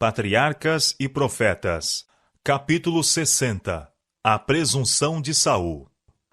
Patriarcas e Profetas. Capítulo 60. A presunção de Saul.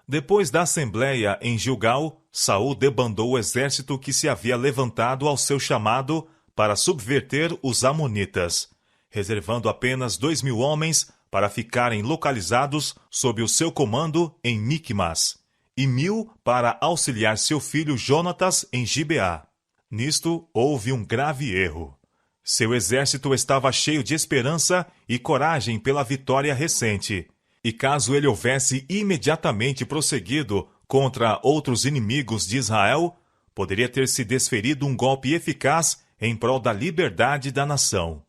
Depois da assembleia em Gilgal, Saul debandou o exército que se havia levantado ao seu chamado para subverter os amonitas, reservando apenas 2.000 homens para ficarem localizados sob o seu comando em Miqumas, e 1.000 para auxiliar seu filho Jonatas em Gibeá. Nisto houve um grave erro. Seu exército estava cheio de esperança e coragem pela vitória recente, e caso ele houvesse imediatamente prosseguido contra outros inimigos de Israel, poderia ter se desferido um golpe eficaz em prol da liberdade da nação.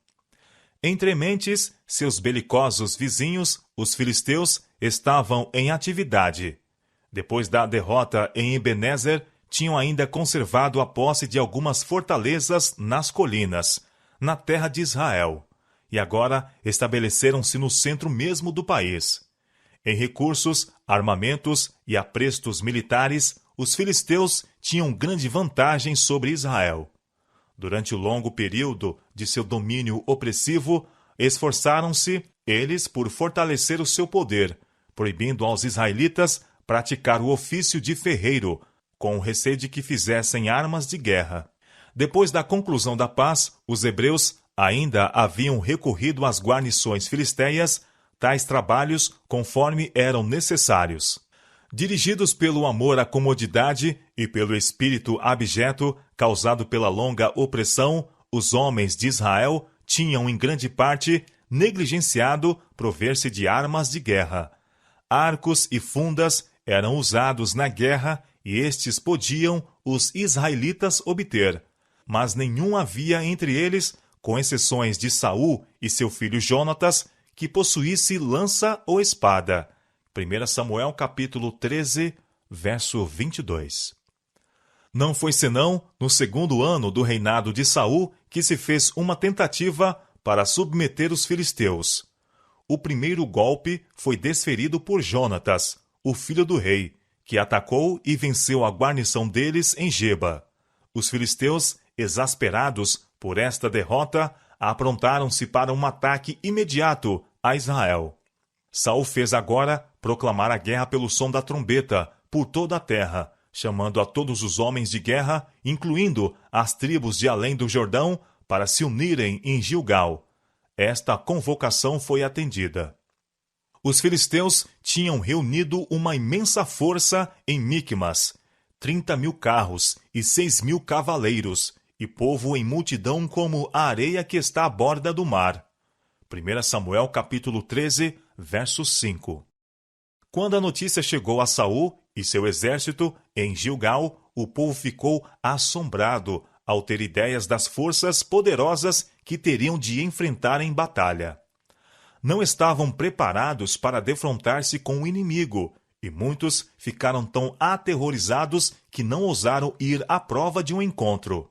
Entre mentes, seus belicosos vizinhos, os filisteus, estavam em atividade. Depois da derrota em Ebenezer, tinham ainda conservado a posse de algumas fortalezas nas colinas, na terra de Israel, e agora estabeleceram-se no centro mesmo do país. Em recursos, armamentos e aprestos militares, os filisteus tinham grande vantagem sobre Israel. Durante o longo período de seu domínio opressivo, esforçaram-se eles por fortalecer o seu poder, proibindo aos israelitas praticar o ofício de ferreiro, com o receio de que fizessem armas de guerra. Depois da conclusão da paz, os hebreus ainda haviam recorrido às guarnições filisteias, tais trabalhos conforme eram necessários. Dirigidos pelo amor à comodidade e pelo espírito abjeto causado pela longa opressão, os homens de Israel tinham em grande parte negligenciado prover-se de armas de guerra. Arcos e fundas eram usados na guerra e estes podiam os israelitas obter, mas nenhum havia entre eles, com exceções de Saul e seu filho Jonatas, que possuísse lança ou espada. 1 Samuel capítulo 13, verso 22. Não foi senão no 2º ano do reinado de Saul que se fez uma tentativa para submeter os filisteus. O primeiro golpe foi desferido por Jonatas, o filho do rei, que atacou e venceu a guarnição deles em Geba. Os filisteus, exasperados por esta derrota, aprontaram-se para um ataque imediato a Israel. Saul fez agora proclamar a guerra pelo som da trombeta por toda a terra, chamando a todos os homens de guerra, incluindo as tribos de além do Jordão, para se unirem em Gilgal. Esta convocação foi atendida. Os filisteus tinham reunido uma imensa força em Miqumas, 30.000 carros e 6.000 cavaleiros, e povo em multidão como a areia que está à borda do mar. 1 Samuel capítulo 13, verso 5. Quando a notícia chegou a Saul e seu exército em Gilgal, o povo ficou assombrado ao ter ideias das forças poderosas que teriam de enfrentar em batalha. Não estavam preparados para defrontar-se com o inimigo, e muitos ficaram tão aterrorizados que não ousaram ir à prova de um encontro.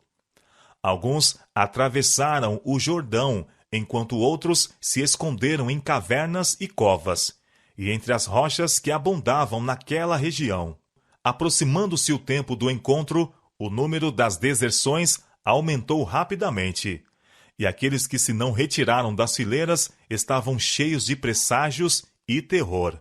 Alguns atravessaram o Jordão, enquanto outros se esconderam em cavernas e covas, e entre as rochas que abundavam naquela região. Aproximando-se o tempo do encontro, o número das deserções aumentou rapidamente, e aqueles que se não retiraram das fileiras estavam cheios de presságios e terror.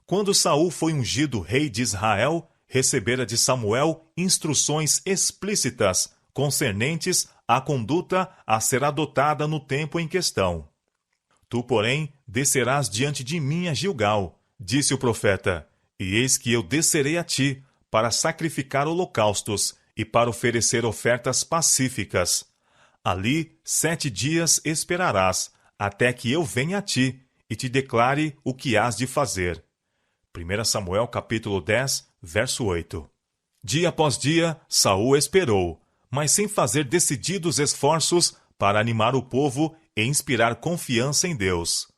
Quando Saul foi ungido rei de Israel, recebera de Samuel instruções explícitas concernentes à conduta a ser adotada no tempo em questão. Tu, porém, descerás diante de mim a Gilgal, disse o profeta, e eis que eu descerei a ti, para sacrificar holocaustos e para oferecer ofertas pacíficas. Ali 7 dias esperarás, até que eu venha a ti e te declare o que hás de fazer. 1 Samuel capítulo 10, verso 8. Dia após dia, Saul esperou, mas sem fazer decididos esforços para animar o povo e inspirar confiança em Deus.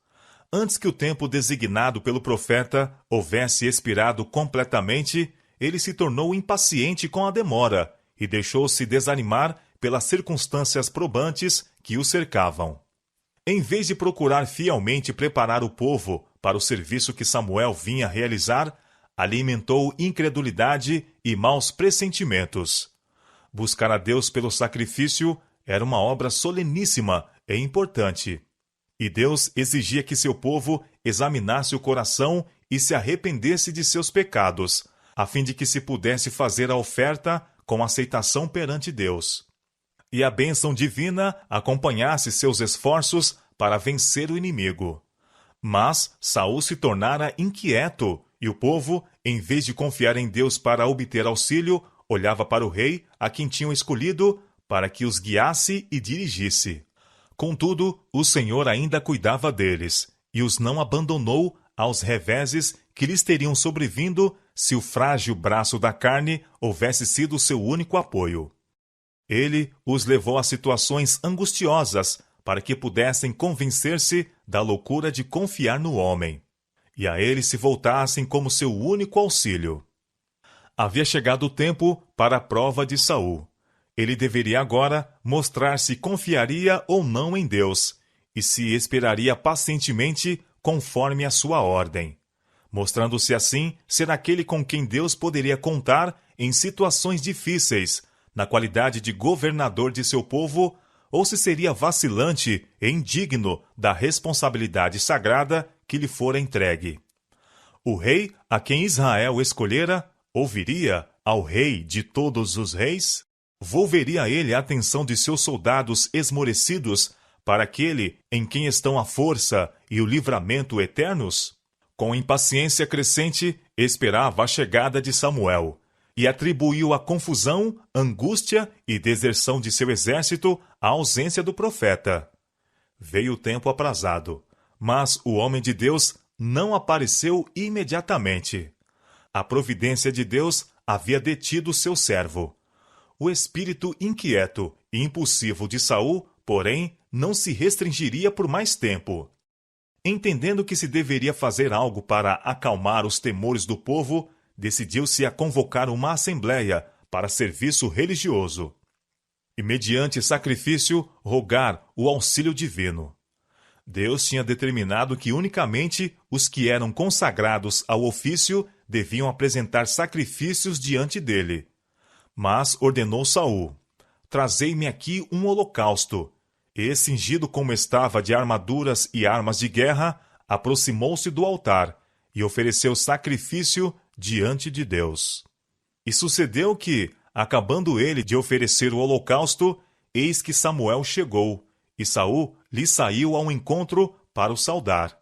Antes que o tempo designado pelo profeta houvesse expirado completamente, ele se tornou impaciente com a demora e deixou-se desanimar pelas circunstâncias probantes que o cercavam. Em vez de procurar fielmente preparar o povo para o serviço que Samuel vinha realizar, alimentou incredulidade e maus pressentimentos. Buscar a Deus pelo sacrifício era uma obra soleníssima é importante. E Deus exigia que seu povo examinasse o coração e se arrependesse de seus pecados, a fim de que se pudesse fazer a oferta com aceitação perante Deus. E a bênção divina acompanhasse seus esforços para vencer o inimigo. Mas Saul se tornara inquieto, e o povo, em vez de confiar em Deus para obter auxílio, olhava para o rei, a quem tinham escolhido, para que os guiasse e dirigisse. Contudo, o Senhor ainda cuidava deles, e os não abandonou aos reveses que lhes teriam sobrevindo se o frágil braço da carne houvesse sido seu único apoio. Ele os levou a situações angustiosas para que pudessem convencer-se da loucura de confiar no homem, e a ele se voltassem como seu único auxílio. Havia chegado o tempo para a prova de Saul. Ele deveria agora mostrar se confiaria ou não em Deus, e se esperaria pacientemente conforme a sua ordem, mostrando-se assim ser aquele com quem Deus poderia contar em situações difíceis, na qualidade de governador de seu povo, ou se seria vacilante e indigno da responsabilidade sagrada que lhe fora entregue. O rei a quem Israel escolhera ouviria ao rei de todos os reis? Volveria ele a atenção de seus soldados esmorecidos para aquele em quem estão a força e o livramento eternos? Com impaciência crescente, esperava a chegada de Samuel, e atribuiu a confusão, angústia e deserção de seu exército à ausência do profeta. Veio o tempo aprazado, mas o homem de Deus não apareceu imediatamente. A providência de Deus havia detido seu servo. O espírito inquieto e impulsivo de Saul, porém, não se restringiria por mais tempo. Entendendo que se deveria fazer algo para acalmar os temores do povo, decidiu-se a convocar uma assembleia para serviço religioso e, mediante sacrifício, rogar o auxílio divino. Deus tinha determinado que unicamente os que eram consagrados ao ofício deviam apresentar sacrifícios diante dele. Mas ordenou Saul: trazei-me aqui um holocausto. E, cingido como estava de armaduras e armas de guerra, aproximou-se do altar e ofereceu sacrifício diante de Deus. E sucedeu que, acabando ele de oferecer o holocausto, eis que Samuel chegou, e Saul lhe saiu ao encontro para o saudar.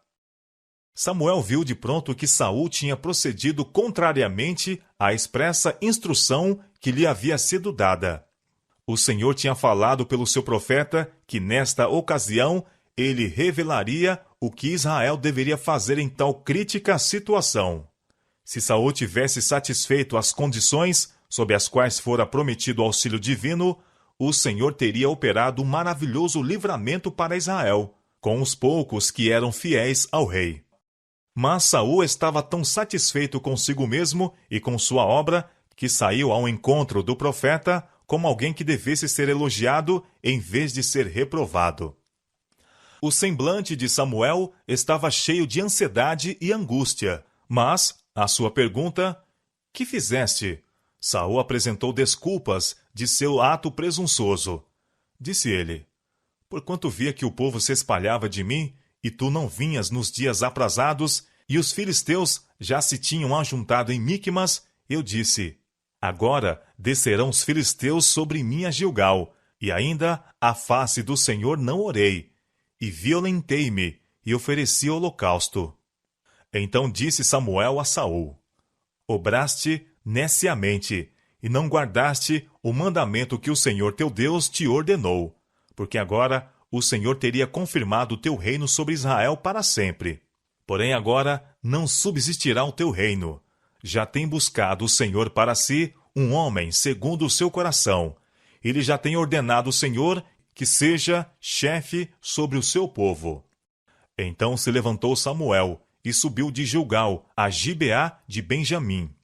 Samuel viu de pronto que Saul tinha procedido contrariamente à expressa instrução que lhe havia sido dada. O Senhor tinha falado pelo seu profeta que, nesta ocasião, ele revelaria o que Israel deveria fazer em tal crítica situação. Se Saul tivesse satisfeito as condições sob as quais fora prometido o auxílio divino, o Senhor teria operado um maravilhoso livramento para Israel, com os poucos que eram fiéis ao rei. Mas Saul estava tão satisfeito consigo mesmo e com sua obra que saiu ao encontro do profeta como alguém que devesse ser elogiado em vez de ser reprovado. O semblante de Samuel estava cheio de ansiedade e angústia, mas, à sua pergunta, "Que fizeste?", Saul apresentou desculpas de seu ato presunçoso. Disse ele: "Porquanto via que o povo se espalhava de mim, e tu não vinhas nos dias aprazados, e os filisteus já se tinham ajuntado em Micmas, eu disse: agora descerão os filisteus sobre mim a Gilgal, e ainda à face do Senhor não orei, e violentei-me, e ofereci holocausto." Então disse Samuel a Saul: "Obraste neciamente, e não guardaste o mandamento que o Senhor teu Deus te ordenou, porque agora o Senhor teria confirmado o teu reino sobre Israel para sempre. Porém agora não subsistirá o teu reino. Já tem buscado o Senhor para si um homem segundo o seu coração. Ele já tem ordenado o Senhor que seja chefe sobre o seu povo." Então se levantou Samuel e subiu de Gilgal a Gibeá de Benjamim.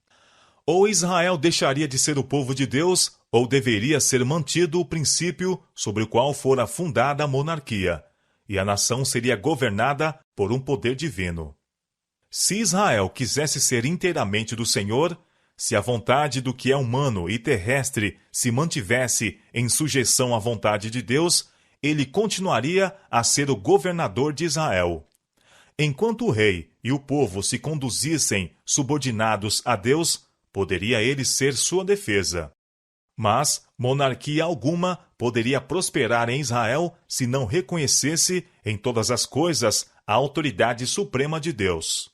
Ou Israel deixaria de ser o povo de Deus, ou deveria ser mantido o princípio sobre o qual fora fundada a monarquia, e a nação seria governada por um poder divino. Se Israel quisesse ser inteiramente do Senhor, se a vontade do que é humano e terrestre se mantivesse em sujeição à vontade de Deus, ele continuaria a ser o governador de Israel. Enquanto o rei e o povo se conduzissem subordinados a Deus, poderia ele ser sua defesa. Mas monarquia alguma poderia prosperar em Israel se não reconhecesse em todas as coisas a autoridade suprema de Deus.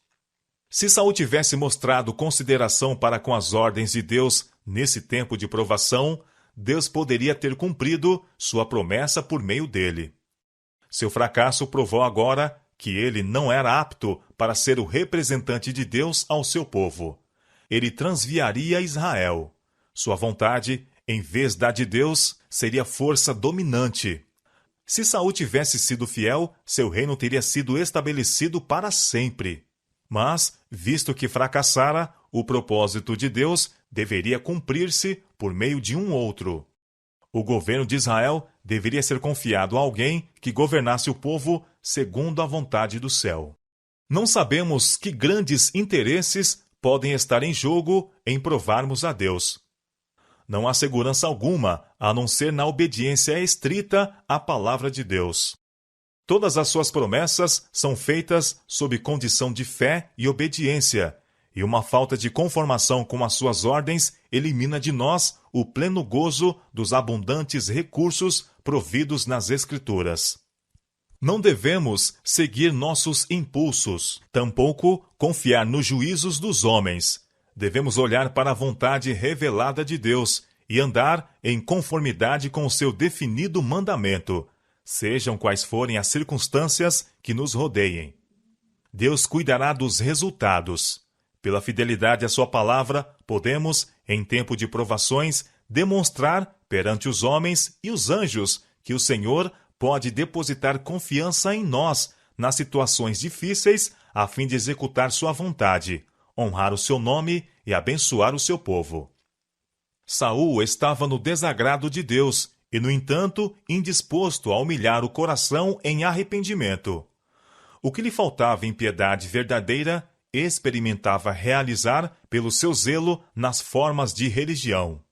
Se Saul tivesse mostrado consideração para com as ordens de Deus nesse tempo de provação, Deus poderia ter cumprido sua promessa por meio dele. Seu fracasso provou agora que ele não era apto para ser o representante de Deus ao seu povo. Ele transviaria Israel. Sua vontade, em vez da de Deus, seria força dominante. Se Saul tivesse sido fiel, seu reino teria sido estabelecido para sempre. Mas, visto que fracassara, o propósito de Deus deveria cumprir-se por meio de um outro. O governo de Israel deveria ser confiado a alguém que governasse o povo segundo a vontade do céu. Não sabemos que grandes interesses podem estar em jogo em provarmos a Deus. Não há segurança alguma, a não ser na obediência estrita à palavra de Deus. Todas as suas promessas são feitas sob condição de fé e obediência, e uma falta de conformação com as suas ordens elimina de nós o pleno gozo dos abundantes recursos providos nas Escrituras. Não devemos seguir nossos impulsos, tampouco confiar nos juízos dos homens. Devemos olhar para a vontade revelada de Deus e andar em conformidade com o seu definido mandamento, sejam quais forem as circunstâncias que nos rodeiem. Deus cuidará dos resultados. Pela fidelidade à sua palavra, podemos, em tempo de provações, demonstrar perante os homens e os anjos que o Senhor pode depositar confiança em nós nas situações difíceis a fim de executar sua vontade, honrar o seu nome e abençoar o seu povo. Saul estava no desagrado de Deus e, no entanto, indisposto a humilhar o coração em arrependimento. O que lhe faltava em piedade verdadeira, experimentava realizar pelo seu zelo nas formas de religião.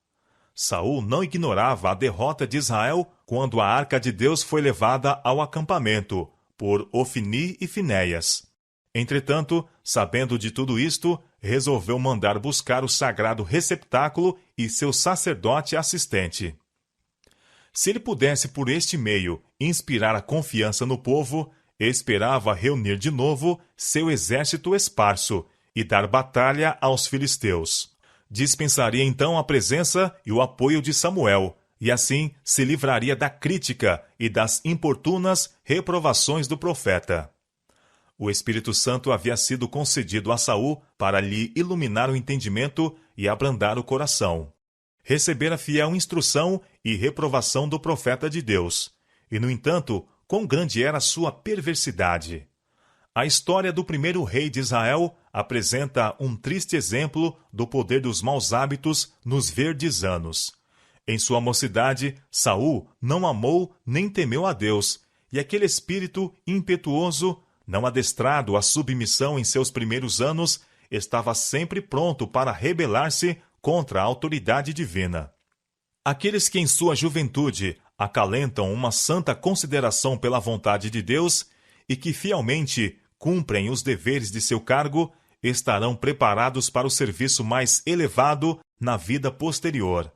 Saul não ignorava a derrota de Israel quando a arca de Deus foi levada ao acampamento por Ofni e Finéias. Entretanto, sabendo de tudo isto, resolveu mandar buscar o sagrado receptáculo e seu sacerdote assistente. Se ele pudesse por este meio inspirar a confiança no povo, esperava reunir de novo seu exército esparso e dar batalha aos filisteus. Dispensaria então a presença e o apoio de Samuel, e assim se livraria da crítica e das importunas reprovações do profeta. O Espírito Santo havia sido concedido a Saul para lhe iluminar o entendimento e abrandar o coração. Recebera fiel instrução e reprovação do profeta de Deus, e, no entanto, quão grande era sua perversidade. A história do primeiro rei de Israel apresenta um triste exemplo do poder dos maus hábitos nos verdes anos. Em sua mocidade, Saul não amou nem temeu a Deus, e aquele espírito impetuoso, não adestrado à submissão em seus primeiros anos, estava sempre pronto para rebelar-se contra a autoridade divina. Aqueles que em sua juventude acalentam uma santa consideração pela vontade de Deus e que fielmente cumprem os deveres de seu cargo, estarão preparados para o serviço mais elevado na vida posterior.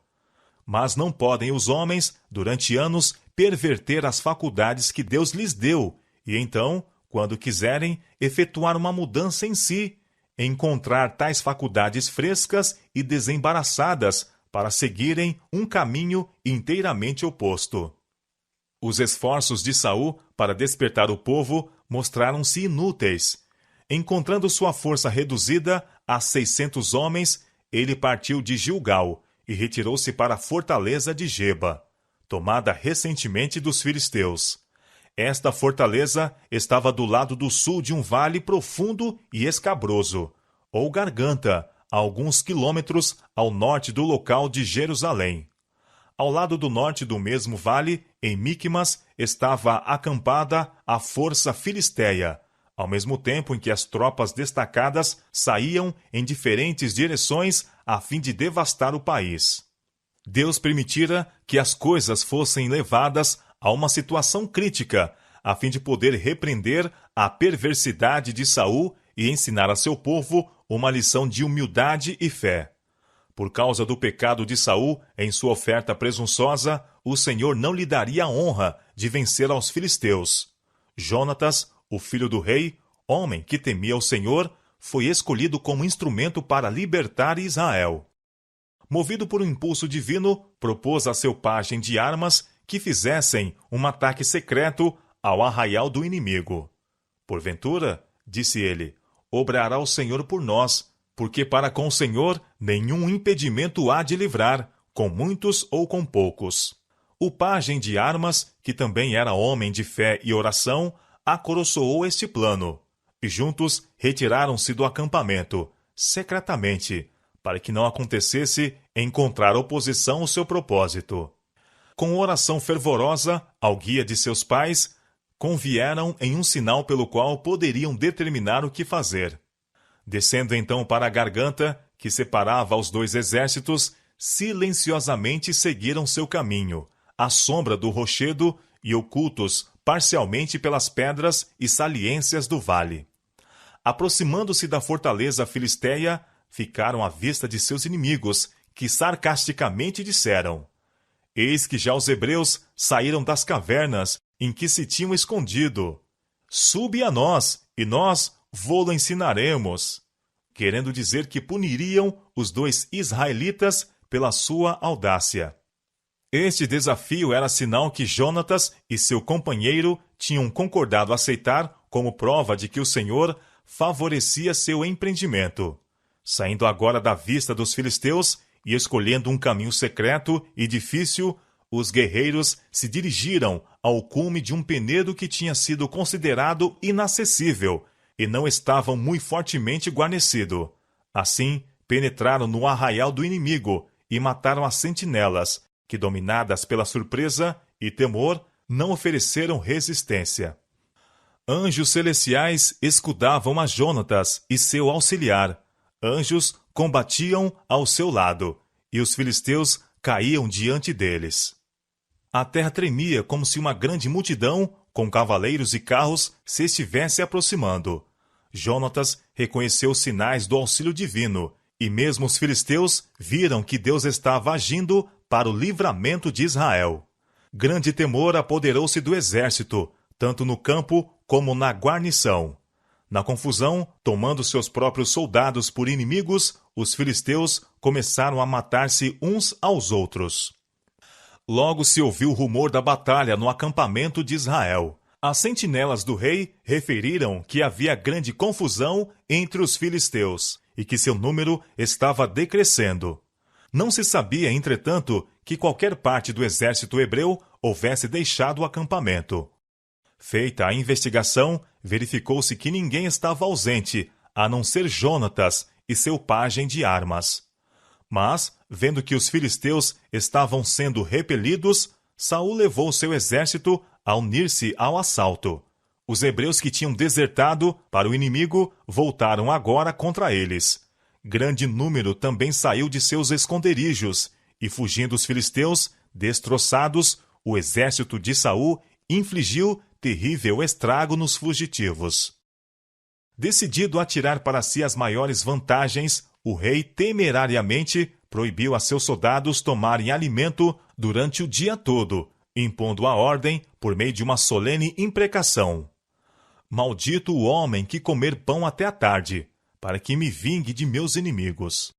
Mas não podem os homens, durante anos, perverter as faculdades que Deus lhes deu, e então, quando quiserem efetuar uma mudança em si, encontrar tais faculdades frescas e desembaraçadas para seguirem um caminho inteiramente oposto. Os esforços de Saul para despertar o povo mostraram-se inúteis. Encontrando sua força reduzida a 600 homens, ele partiu de Gilgal e retirou-se para a fortaleza de Geba, tomada recentemente dos filisteus. Esta fortaleza estava do lado do sul de um vale profundo e escabroso, ou garganta, a alguns quilômetros ao norte do local de Jerusalém. Ao lado do norte do mesmo vale, em Miqumas, estava acampada a força filisteia, ao mesmo tempo em que as tropas destacadas saíam em diferentes direções a fim de devastar o país. Deus permitira que as coisas fossem levadas a uma situação crítica, a fim de poder repreender a perversidade de Saul e ensinar a seu povo uma lição de humildade e fé. Por causa do pecado de Saul, em sua oferta presunçosa, o Senhor não lhe daria a honra de vencer aos filisteus. Jonatas, o filho do rei, homem que temia o Senhor, foi escolhido como instrumento para libertar Israel. Movido por um impulso divino, propôs a seu pajem de armas que fizessem um ataque secreto ao arraial do inimigo. Porventura, disse ele, obrará o Senhor por nós, porque para com o Senhor nenhum impedimento há de livrar, com muitos ou com poucos. O pajem de armas, que também era homem de fé e oração, acoroçoou este plano, e juntos retiraram-se do acampamento, secretamente, para que não acontecesse encontrar oposição ao seu propósito. Com oração fervorosa, ao guia de seus pais, convieram em um sinal pelo qual poderiam determinar o que fazer. Descendo então para a garganta, que separava os dois exércitos, silenciosamente seguiram seu caminho, à sombra do rochedo e ocultos parcialmente pelas pedras e saliências do vale. Aproximando-se da fortaleza filisteia, ficaram à vista de seus inimigos, que sarcasticamente disseram: Eis que já os hebreus saíram das cavernas em que se tinham escondido. Sube a nós, e nós vô-lo ensinaremos. Querendo dizer que puniriam os dois israelitas pela sua audácia. Este desafio era sinal que Jonatas e seu companheiro tinham concordado aceitar como prova de que o Senhor favorecia seu empreendimento. Saindo agora da vista dos filisteus e escolhendo um caminho secreto e difícil, os guerreiros se dirigiram ao cume de um penedo que tinha sido considerado inacessível e não estavam muito fortemente guarnecido. Assim, penetraram no arraial do inimigo e mataram as sentinelas, que, dominadas pela surpresa e temor, não ofereceram resistência. Anjos celestiais escudavam a Jonatas e seu auxiliar. Anjos combatiam ao seu lado, e os filisteus caíam diante deles. A terra tremia como se uma grande multidão, com cavaleiros e carros, se estivesse aproximando. Jonatas reconheceu os sinais do auxílio divino, e mesmo os filisteus viram que Deus estava agindo para o livramento de Israel. Grande temor apoderou-se do exército, tanto no campo como na guarnição. Na confusão, tomando seus próprios soldados por inimigos, os filisteus começaram a matar-se uns aos outros. Logo se ouviu o rumor da batalha no acampamento de Israel. As sentinelas do rei referiram que havia grande confusão entre os filisteus e que seu número estava decrescendo. Não se sabia, entretanto, que qualquer parte do exército hebreu houvesse deixado o acampamento. Feita a investigação, verificou-se que ninguém estava ausente, a não ser Jonatas e seu pajem de armas. Mas, vendo que os filisteus estavam sendo repelidos, Saul levou seu exército a unir-se ao assalto. Os hebreus que tinham desertado para o inimigo voltaram agora contra eles. Grande número também saiu de seus esconderijos, e fugindo os filisteus, destroçados, o exército de Saul infligiu terrível estrago nos fugitivos. Decidido a tirar para si as maiores vantagens, o rei temerariamente proibiu a seus soldados tomarem alimento durante o dia todo, impondo a ordem por meio de uma solene imprecação. Maldito o homem que comer pão até a tarde, para que me vingue de meus inimigos.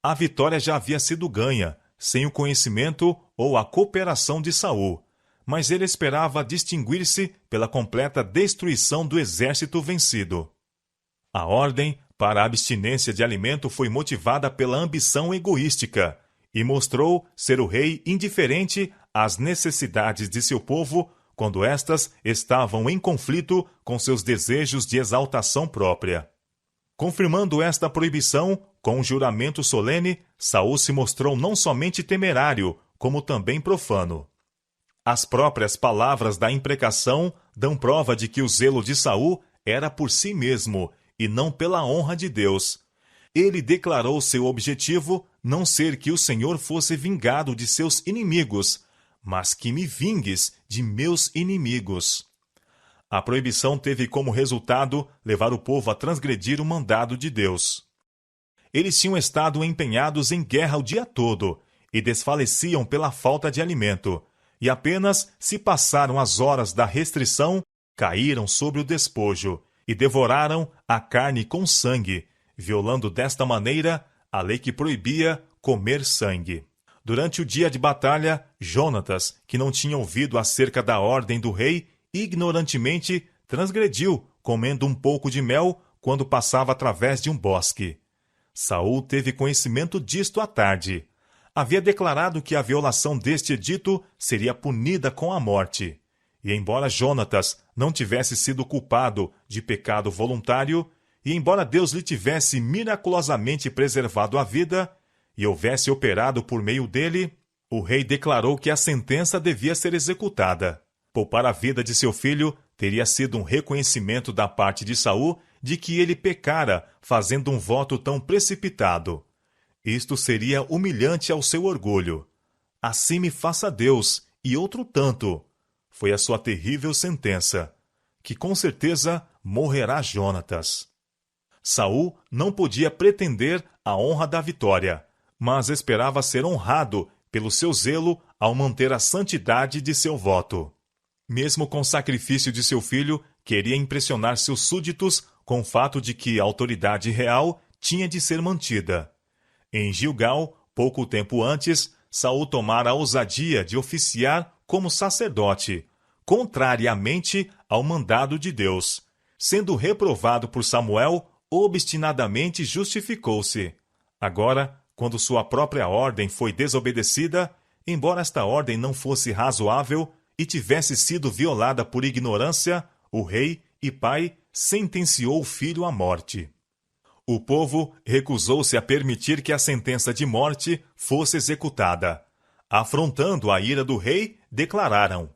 A vitória já havia sido ganha, sem o conhecimento ou a cooperação de Saul, mas ele esperava distinguir-se pela completa destruição do exército vencido. A ordem para a abstinência de alimento foi motivada pela ambição egoística e mostrou ser o rei indiferente às necessidades de seu povo quando estas estavam em conflito com seus desejos de exaltação própria. Confirmando esta proibição, com um juramento solene, Saul se mostrou não somente temerário, como também profano. As próprias palavras da imprecação dão prova de que o zelo de Saul era por si mesmo, e não pela honra de Deus. Ele declarou seu objetivo não ser que o Senhor fosse vingado de seus inimigos, mas que me vingues de meus inimigos. A proibição teve como resultado levar o povo a transgredir o mandado de Deus. Eles tinham estado empenhados em guerra o dia todo e desfaleciam pela falta de alimento, e apenas se passaram as horas da restrição, caíram sobre o despojo e devoraram a carne com sangue, violando desta maneira a lei que proibia comer sangue. Durante o dia de batalha, Jonatas, que não tinha ouvido acerca da ordem do rei, ignorantemente transgrediu, comendo um pouco de mel quando passava através de um bosque. Saul teve conhecimento disto à tarde. Havia declarado que a violação deste edito seria punida com a morte. E embora Jonatas não tivesse sido culpado de pecado voluntário, e embora Deus lhe tivesse miraculosamente preservado a vida, e houvesse operado por meio dele, o rei declarou que a sentença devia ser executada. Poupar a vida de seu filho teria sido um reconhecimento da parte de Saul de que ele pecara fazendo um voto tão precipitado. Isto seria humilhante ao seu orgulho. Assim me faça Deus, e outro tanto. Foi a sua terrível sentença, que com certeza morrerá Jonatas. Saul não podia pretender a honra da vitória, mas esperava ser honrado pelo seu zelo ao manter a santidade de seu voto. Mesmo com o sacrifício de seu filho, queria impressionar seus súditos com o fato de que a autoridade real tinha de ser mantida. Em Gilgal, pouco tempo antes, Saul tomara a ousadia de oficiar como sacerdote, contrariamente ao mandado de Deus. Sendo reprovado por Samuel, obstinadamente justificou-se. Agora, quando sua própria ordem foi desobedecida, embora esta ordem não fosse razoável e tivesse sido violada por ignorância, o rei e pai sentenciou o filho à morte. O povo recusou-se a permitir que a sentença de morte fosse executada. Afrontando a ira do rei, declararam: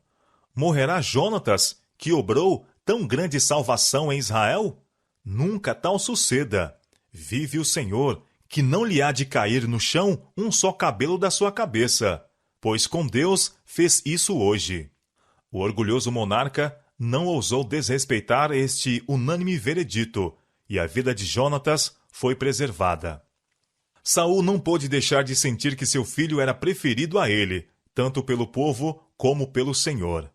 Morrerá Jonatas, que obrou tão grande salvação em Israel? Nunca tal suceda. Vive o Senhor, que não lhe há de cair no chão um só cabelo da sua cabeça, pois com Deus fez isso hoje. O orgulhoso monarca não ousou desrespeitar este unânime veredito, e a vida de Jonatas foi preservada. Saul não pôde deixar de sentir que seu filho era preferido a ele, tanto pelo povo como pelo Senhor.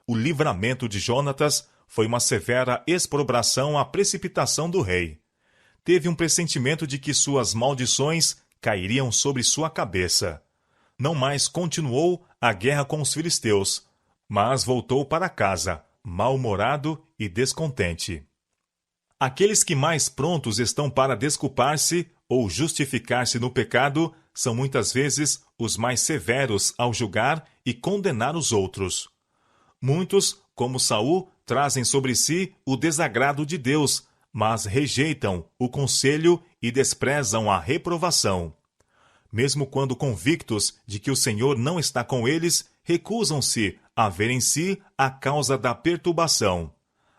O livramento de Jonatas foi uma severa exprobração à precipitação do rei. Teve um pressentimento de que suas maldições cairiam sobre sua cabeça. Não mais continuou a guerra com os filisteus, mas voltou para casa, mal-humorado e descontente. Aqueles que mais prontos estão para desculpar-se ou justificar-se no pecado são muitas vezes os mais severos ao julgar e condenar os outros. Muitos, como Saul, trazem sobre si o desagrado de Deus, mas rejeitam o conselho e desprezam a reprovação. Mesmo quando convictos de que o Senhor não está com eles, recusam-se a ver em si a causa da perturbação.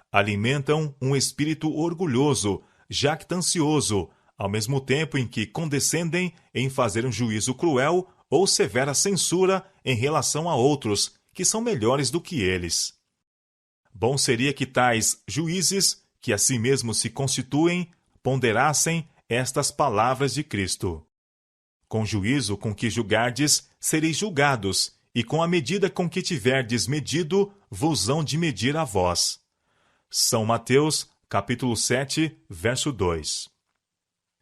Alimentam um espírito orgulhoso, jactancioso, ao mesmo tempo em que condescendem em fazer um juízo cruel ou severa censura em relação a outros, que são melhores do que eles. Bom seria que tais juízes, que a si mesmos se constituem, ponderassem estas palavras de Cristo. Com juízo com que julgardes, sereis julgados, e com a medida com que tiverdes medido, vos hão de medir a vós. São Mateus, capítulo 7, verso 2.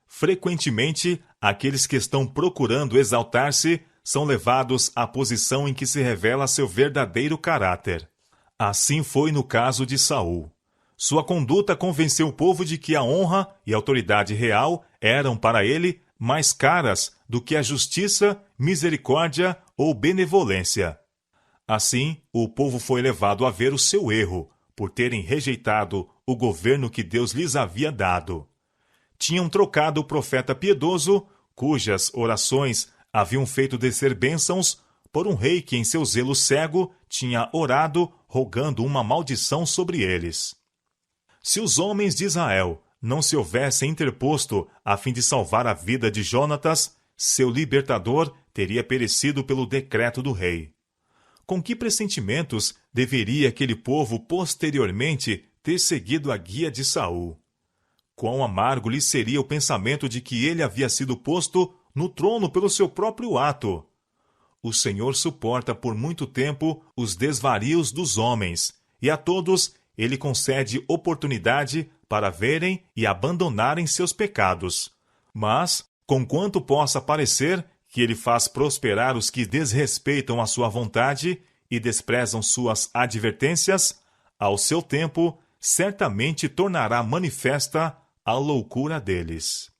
Frequentemente, aqueles que estão procurando exaltar-se são levados à posição em que se revela seu verdadeiro caráter. Assim foi no caso de Saul. Sua conduta convenceu o povo de que a honra e a autoridade real eram para ele mais caras do que a justiça, misericórdia ou benevolência. Assim, o povo foi levado a ver o seu erro, por terem rejeitado o governo que Deus lhes havia dado. Tinham trocado o profeta piedoso, cujas orações haviam feito descer bênçãos, por um rei que em seu zelo cego tinha orado, rogando uma maldição sobre eles. Se os homens de Israel não se houvessem interposto a fim de salvar a vida de Jonatas, seu libertador teria perecido pelo decreto do rei. Com que pressentimentos deveria aquele povo posteriormente ter seguido a guia de Saul? Quão amargo lhe seria o pensamento de que ele havia sido posto no trono pelo seu próprio ato. O Senhor suporta por muito tempo os desvarios dos homens, e a todos ele concede oportunidade para verem e abandonarem seus pecados. Mas, conquanto possa parecer que ele faz prosperar os que desrespeitam a sua vontade e desprezam suas advertências, ao seu tempo certamente tornará manifesta a loucura deles.